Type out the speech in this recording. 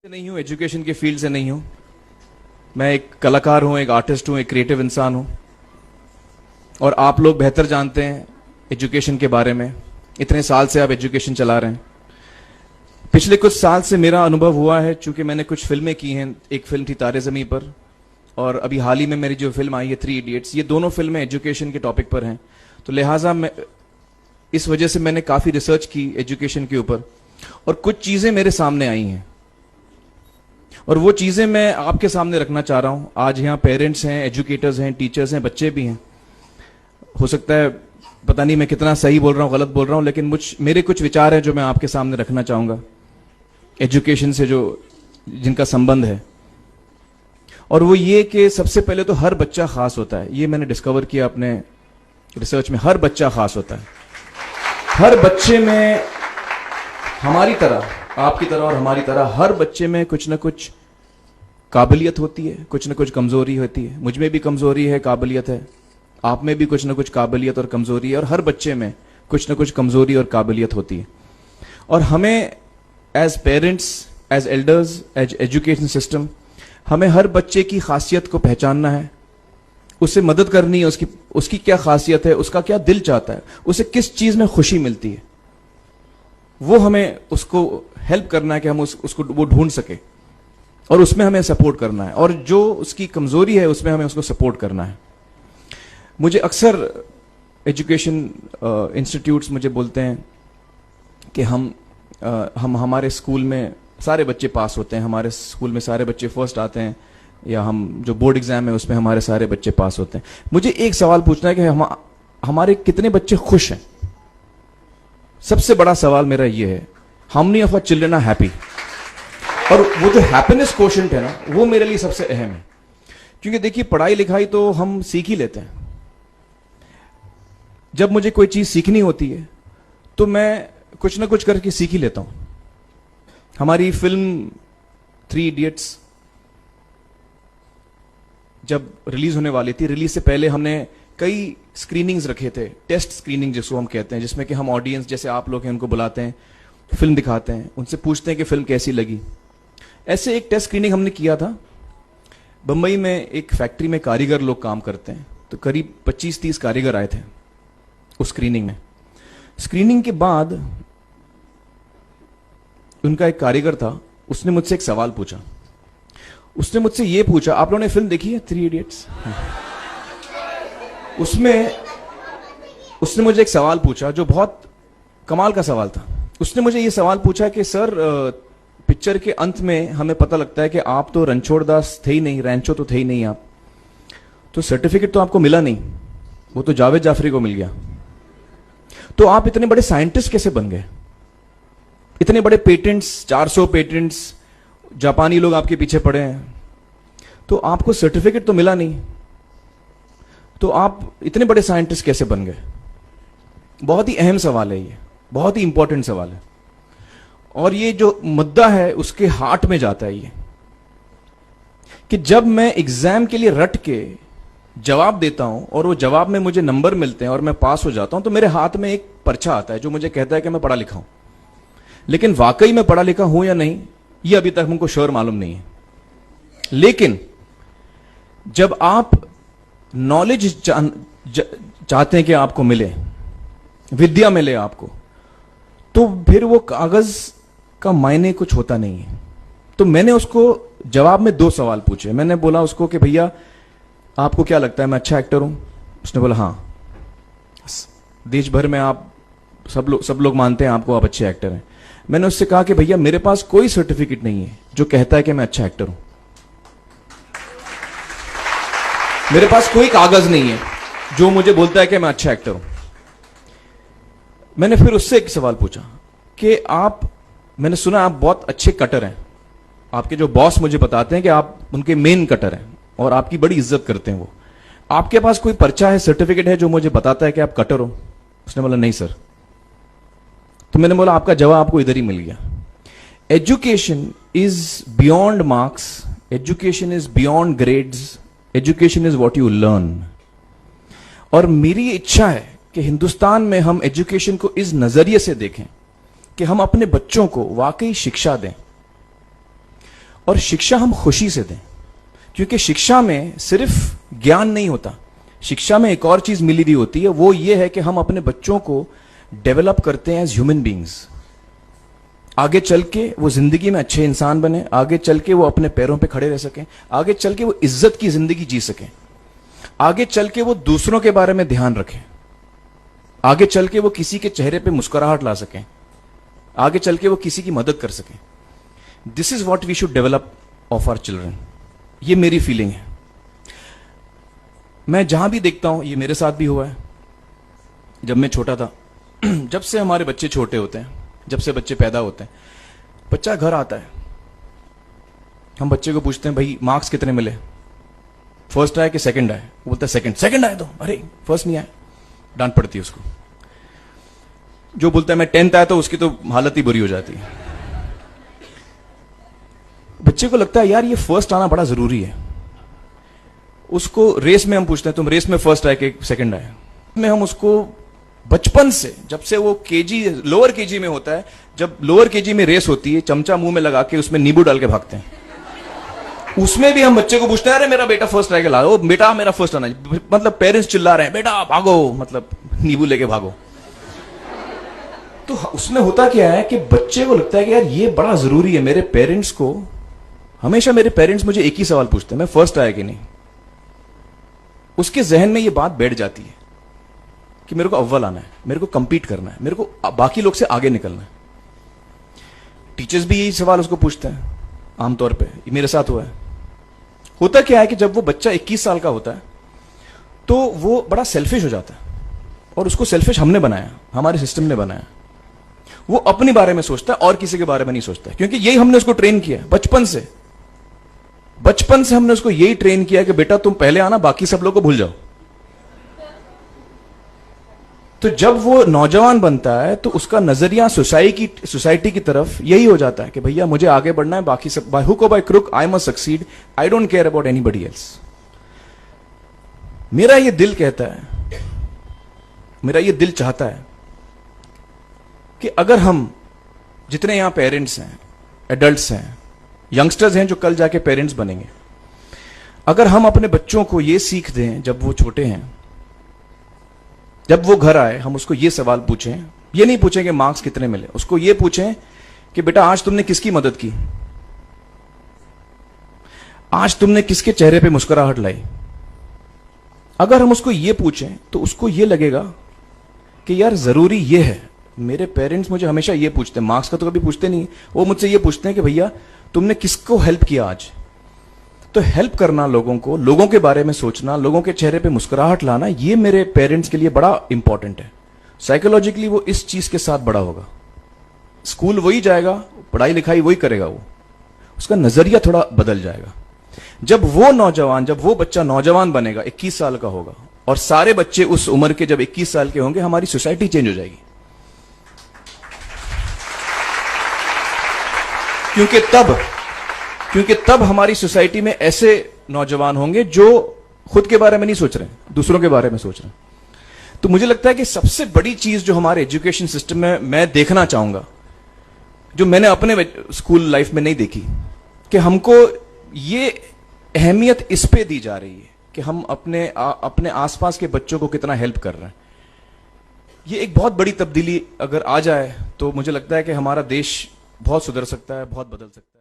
नहीं हूँ, एजुकेशन के फील्ड से नहीं हूँ। मैं एक कलाकार हूँ, एक आर्टिस्ट हूँ, एक क्रिएटिव इंसान हूँ। और आप लोग बेहतर जानते हैं एजुकेशन के बारे में। इतने साल से आप एजुकेशन चला रहे हैं। पिछले कुछ साल से मेरा अनुभव हुआ है, चूंकि मैंने कुछ फिल्में की हैं। एक फिल्म थी तारे ज़मीं पर, और अभी हाल ही में मेरी जो फिल्म आई है 3 इडियट्स, ये दोनों फिल्में एजुकेशन के टॉपिक पर हैं। तो लिहाजा मैं इस वजह से मैंने काफ़ी रिसर्च की एजुकेशन के ऊपर, और कुछ चीज़ें मेरे सामने आई हैं और वो चीज़ें मैं आपके सामने रखना चाह रहा हूँ। आज यहाँ पेरेंट्स हैं, एजुकेटर्स हैं, टीचर्स हैं, बच्चे भी हैं। हो सकता है पता नहीं मैं कितना सही बोल रहा हूँ, गलत बोल रहा हूँ, लेकिन मेरे कुछ विचार हैं जो मैं आपके सामने रखना चाहूँगा एजुकेशन से जो जिनका संबंध है। और वो ये कि सबसे पहले तो हर बच्चा खास होता है। ये मैंने डिस्कवर किया अपने रिसर्च में। हर बच्चा खास होता है। हर बच्चे में, हमारी तरह, आपकी तरह और हमारी तरह, हर बच्चे में कुछ ना कुछ काबिलियत होती है, कुछ ना कुछ कमजोरी होती है। मुझ में भी कमजोरी है, काबिलियत है। आप में भी कुछ ना कुछ काबिलियत और कमजोरी है, और हर बच्चे में कुछ ना कुछ कमजोरी और काबिलियत होती है। और हमें as parents, as elders, as education system, हमें हर बच्चे की खासियत को पहचानना है, उसे मदद करनी है। उसकी क्या खासियत है, उसका क्या दिल चाहता है, उसे किस चीज में खुशी मिलती है, वो हमें उसको हेल्प करना है कि हम उसको वो ढूंढ सके, और उसमें हमें सपोर्ट करना है। और जो उसकी कमजोरी है उसमें हमें उसको सपोर्ट करना है। मुझे अक्सर एजुकेशन इंस्टीट्यूट्स मुझे बोलते हैं कि हम हमारे स्कूल में सारे बच्चे पास होते हैं, हमारे स्कूल में सारे बच्चे फर्स्ट आते हैं, या हम जो बोर्ड एग्जाम है उसमें हमारे सारे बच्चे पास होते हैं। मुझे एक सवाल पूछना है कि हमारे कितने बच्चे खुश हैं? सबसे बड़ा सवाल मेरा ये है, how many of our children are happy? और वो जो हैप्पीनेस कोशेंट है ना, वो मेरे लिए सबसे अहम है। क्योंकि देखिए, पढ़ाई लिखाई तो हम सीख ही लेते हैं। जब मुझे कोई चीज सीखनी होती है तो मैं कुछ ना कुछ करके सीख ही लेता हूं। हमारी फिल्म 3 इडियट्स जब रिलीज होने वाली थी, रिलीज से पहले हमने कई स्क्रीनिंग्स रखे थे, टेस्ट स्क्रीनिंग जिसको हम कहते हैं, जिसमें कि हम ऑडियंस, जैसे आप लोग हैं, उनको बुलाते हैं, फिल्म दिखाते हैं, उनसे पूछते हैं कि फिल्म कैसी लगी। ऐसे एक टेस्ट स्क्रीनिंग हमने किया था। बंबई में एक फैक्ट्री में कारीगर लोग काम करते हैं, तो करीब 25-30 कारीगर आए थे उस स्क्रीनिंग में। स्क्रीनिंग के बाद उनका एक कारीगर था, उसने मुझसे एक सवाल पूछा। उसने मुझसे ये पूछा, आप लोगों ने फिल्म देखी है 3 इडियट्स? उसमें उसने मुझे एक सवाल पूछा जो बहुत कमाल का सवाल था। उसने मुझे ये सवाल पूछा कि सर, पिक्चर के अंत में हमें पता लगता है कि आप तो रणछोड़ दास थे ही नहीं, रैंचो तो थे ही नहीं आप, तो सर्टिफिकेट तो आपको मिला नहीं, वो तो जावेद जाफरी को मिल गया। तो आप इतने बड़े साइंटिस्ट कैसे बन गए? इतने बड़े पेटेंट्स, 400 पेटेंट्स, जापानी लोग आपके पीछे पड़े हैं, तो आपको सर्टिफिकेट तो मिला नहीं, तो आप इतने बड़े साइंटिस्ट कैसे बन गए? बहुत ही अहम सवाल है ये, बहुत ही इंपॉर्टेंट सवाल है। और ये जो मुद्दा है उसके हार्ट में जाता है ये, कि जब मैं एग्जाम के लिए रट के जवाब देता हूं और वो जवाब में मुझे नंबर मिलते हैं और मैं पास हो जाता हूं, तो मेरे हाथ में एक पर्चा आता है जो मुझे कहता है कि मैं पढ़ा लिखा हूं। लेकिन वाकई में पढ़ा लिखा हूं या नहीं, ये अभी तक हमको श्योर मालूम नहीं है। लेकिन जब आप नॉलेज चाहते हैं कि आपको मिले, विद्या मिले आपको, तो फिर वो कागज का मायने कुछ होता नहीं है। तो मैंने उसको जवाब में 2 सवाल पूछे। मैंने बोला उसको कि भैया, आपको क्या लगता है मैं अच्छा एक्टर हूं? उसने बोला हाँ, देश भर में आप सब लोग मानते हैं आपको, आप अच्छे एक्टर हैं। मैंने उससे कहा कि भैया, मेरे पास कोई सर्टिफिकेट नहीं है जो कहता है कि मैं अच्छा एक्टर हूं। मेरे पास कोई कागज नहीं है जो मुझे बोलता है कि मैं अच्छा एक्टर हूं। मैंने फिर उससे एक सवाल पूछा कि मैंने सुना आप बहुत अच्छे कटर हैं, आपके जो बॉस मुझे बताते हैं कि आप उनके मेन कटर हैं और आपकी बड़ी इज्जत करते हैं वो। आपके पास कोई पर्चा है, सर्टिफिकेट है जो मुझे बताता है कि आप कटर हो? उसने बोला नहीं सर। तो मैंने बोला आपका जवाब आपको इधर ही मिल गया। Education is beyond marks, education is beyond grades, education is what you learn. और मेरी इच्छा है कि हिंदुस्तान में हम एजुकेशन को इस नजरिए से देखें कि हम अपने बच्चों को वाकई शिक्षा दें। और शिक्षा हम खुशी से दें, क्योंकि शिक्षा में सिर्फ ज्ञान नहीं होता, शिक्षा में एक और चीज मिली हुई होती है, वो ये है कि हम अपने बच्चों को डेवलप करते हैं एज ह्यूमन बींग्स। आगे चल के वो जिंदगी में अच्छे इंसान बने, आगे चल के वो अपने पैरों पे खड़े रह सकें, आगे चल के वो इज्जत की जिंदगी जी सकें, आगे चल के वो दूसरों के बारे में ध्यान रखें, आगे चल के वो किसी के चेहरे पे मुस्कुराहट ला सकें, आगे चल के वो किसी की मदद कर सकें। This is what we should develop of our children. ये मेरी फीलिंग है। मैं जहां भी देखता हूं, ये मेरे साथ भी हुआ है जब मैं छोटा था। जब से हमारे बच्चे छोटे होते हैं, जब से बच्चे पैदा होते हैं, बच्चा घर आता है, हम बच्चे को पूछते हैं भाई मार्क्स कितने मिले, फर्स्ट आए कि सेकंड आए? वो बोलता है सेकंड। सेकंड आए तो अरे फर्स्ट नहीं आए, डांट पड़ती है उसको। जो बोलता है मैं 10th आया तो उसकी तो हालत ही बुरी हो जाती है। बच्चे को लगता है यार ये फर्स्ट आना बड़ा जरूरी है। उसको रेस में हम पूछते हैं तुम रेस में फर्स्ट आए कि सेकंड आए? में हम उसको बचपन से, जब से वो केजी लोअर केजी में होता है, जब लोअर केजी में रेस होती है, चमचा मुंह में लगा के उसमें नींबू डाल के भागते हैं। उसमें भी हम बच्चे को पूछते हैं अरे मेरा बेटा फर्स्ट आएगा, ला ओ बेटा मेरा फर्स्ट आना, मतलब पेरेंट्स चिल्ला रहे हैं बेटा भागो, मतलब नींबू लेके भागो। तो उसमें होता क्या है कि बच्चे को लगता है कि यार ये बड़ा जरूरी है। मेरे पेरेंट्स को हमेशा, मेरे पेरेंट्स मुझे एक ही सवाल पूछते हैं, मैं फर्स्ट आया कि नहीं। उसके जहन में ये बात बैठ जाती है कि मेरे को अव्वल आना है, मेरे को कंपीट करना है, मेरे को बाकी लोग से आगे निकलना है। टीचर्स भी यही सवाल उसको पूछते हैं आमतौर पे, मेरे साथ हुआ है। होता क्या है कि जब वो बच्चा 21 साल का होता है तो वो बड़ा सेल्फिश हो जाता है, और उसको सेल्फिश हमने बनाया, हमारे सिस्टम ने बनाया। वो अपने बारे में सोचता है और किसी के बारे में नहीं सोचता, क्योंकि यही हमने उसको ट्रेन किया बचपन से। बचपन से हमने उसको यही ट्रेन किया कि बेटा तुम पहले आना, बाकी सब लोग को भूल जाओ। तो जब वो नौजवान बनता है तो उसका नजरिया सोसाइटी की तरफ यही हो जाता है कि भैया मुझे आगे बढ़ना है, बाकी सब बाय हुक और by crook I must succeed, I don't care about anybody else. मेरा ये दिल कहता है, मेरा ये दिल चाहता है कि अगर हम जितने यहां पेरेंट्स हैं, एडल्ट्स हैं, यंगस्टर्स हैं जो कल जाके पेरेंट्स बनेंगे, अगर हम अपने बच्चों को ये सीख दें जब वो छोटे हैं, जब वो घर आए हम उसको ये सवाल पूछें, ये नहीं पूछें कि मार्क्स कितने मिले, उसको ये पूछें कि बेटा आज तुमने किसकी मदद की, आज तुमने किसके चेहरे पे मुस्कुराहट लाई। अगर हम उसको ये पूछें तो उसको ये लगेगा कि यार जरूरी ये है, मेरे पेरेंट्स मुझे हमेशा ये पूछते हैं, मार्क्स का तो कभी पूछते नहीं, वो मुझसे ये पूछते हैं कि भैया तुमने किसको हेल्प किया आज। तो हेल्प करना लोगों को, लोगों के बारे में सोचना, लोगों के चेहरे पे मुस्कुराहट लाना, ये मेरे पेरेंट्स के लिए बड़ा इंपॉर्टेंट है। साइकोलॉजिकली वो इस चीज के साथ बड़ा होगा, स्कूल वही जाएगा, पढ़ाई लिखाई वही करेगा, वो उसका नजरिया थोड़ा बदल जाएगा। जब वो बच्चा नौजवान बनेगा, 21 साल का होगा, और सारे बच्चे उस उम्र के जब 21 साल के होंगे, हमारी सोसाइटी चेंज हो जाएगी। क्योंकि तब हमारी सोसाइटी में ऐसे नौजवान होंगे जो खुद के बारे में नहीं सोच रहे, दूसरों के बारे में सोच रहे हैं। तो मुझे लगता है कि सबसे बड़ी चीज जो हमारे एजुकेशन सिस्टम में मैं देखना चाहूंगा, जो मैंने अपने स्कूल लाइफ में नहीं देखी, कि हमको ये अहमियत इस पे दी जा रही है कि हम अपने आसपास के बच्चों को कितना हेल्प कर रहे हैं। ये एक बहुत बड़ी तब्दीली अगर आ जाए तो मुझे लगता है कि हमारा देश बहुत सुधर सकता है, बहुत बदल सकता है।